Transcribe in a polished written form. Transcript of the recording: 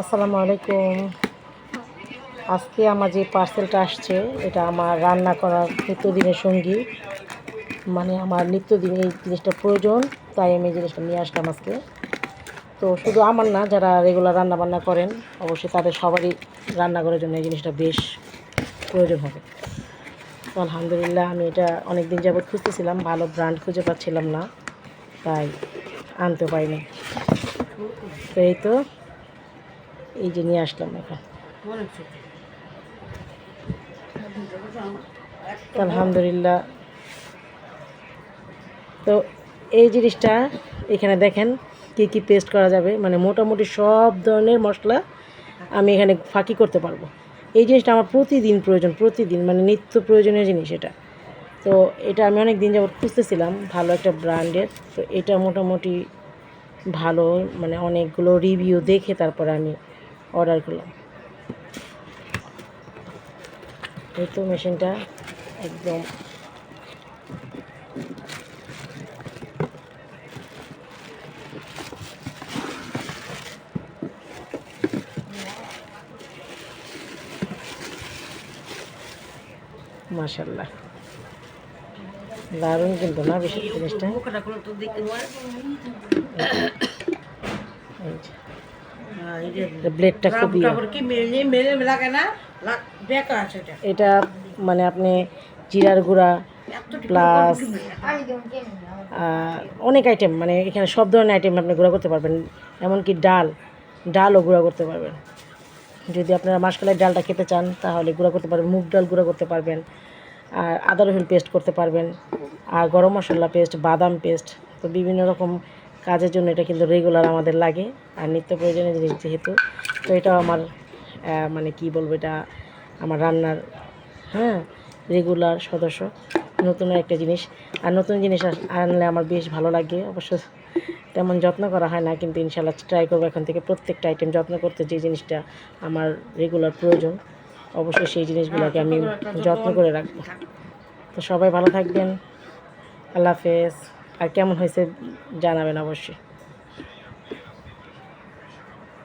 আসসালামু আলাইকুম। আজকে আমার যে পার্সেলটা আসছে এটা আমার রান্না করার নিত্যদিনের সঙ্গী, মানে আমার নিত্যদিন এই জিনিসটা প্রয়োজন, তাই আমি এই জিনিসটা নিয়ে আসলাম আজকে। তো শুধু আমার না, যারা রেগুলার রান্না বান্না করেন অবশ্যই তাদের সবারই রান্নাঘরের জন্য এই জিনিসটা বেশ প্রয়োজন হবে। তো আলহামদুলিল্লাহ আমি এটা অনেক দিন যাবৎ খুঁজতেছিলাম, ভালো ব্র্যান্ড খুঁজে পাচ্ছিলাম না, তাই আনতে পারিনি। তো এই যে নিয়ে আসলাম এখন। আলহামদুলিল্লাহ। তো এই জিনিসটা এখানে দেখেন কী কী পেস্ট করা যাবে, মানে মোটামুটি সব ধরনের মশলা আমি এখানে ফাঁকি করতে পারবো। এই জিনিসটা আমার প্রতিদিন প্রয়োজন, প্রতিদিন মানে নিত্য প্রয়োজনীয় জিনিস এটা। তো এটা আমি অনেক দিন যাবত খুঁজতেছিলাম ভালো একটা ব্র্যান্ডের। তো এটা মোটামুটি ভালো, মানে অনেকগুলো রিভিউ দেখে তারপরে আমি অর্ডার করলাম। এই তো মেশিনটা একদম মাশাআল্লাহ, দারুণ কিন্তু না বেশি জিনিসটা। ব্লেডটা খুবই, এটা মানে আপনি জিরার গুঁড়া প্লাস অনেক আইটেম, মানে এখানে সব ধরনের আইটেম আপনি গুঁড়া করতে পারবেন, এমনকি ডালও গুঁড়া করতে পারবেন। যদি আপনারা মাসকলাইয়ের ডালটা খেতে চান তাহলে গুঁড়া করতে পারবেন, মুগ ডাল গুঁড়া করতে পারবেন, আর আদা রসুন পেস্ট করতে পারবেন, আর গরম মশলা পেস্ট, বাদাম পেস্ট। তো বিভিন্ন রকম কাজের জন্য এটা কিন্তু রেগুলার আমাদের লাগে, আর নিত্য প্রয়োজনীয় জিনিস যেহেতু। তো এটাও আমার মানে কি বলবো, এটা আমার রান্নার রেগুলার সদস্য, নতুন একটা জিনিস। আর নতুন জিনিস আনলে আমার বেশ ভালো লাগে। অবশ্য তেমন যত্ন করা হয় না, কিন্তু ইনশাল্লাহ ট্রাই করবো এখন থেকে প্রত্যেকটা আইটেম যত্ন করতে। যে জিনিসটা আমার রেগুলার প্রয়োজন অবশ্যই সেই জিনিসগুলোকে আমি যত্ন করে রাখবো। তো সবাই ভালো থাকবেন, আল্লাহ হাফেজ। আর কেমন হয়েছে জানাবেন অবশ্যই।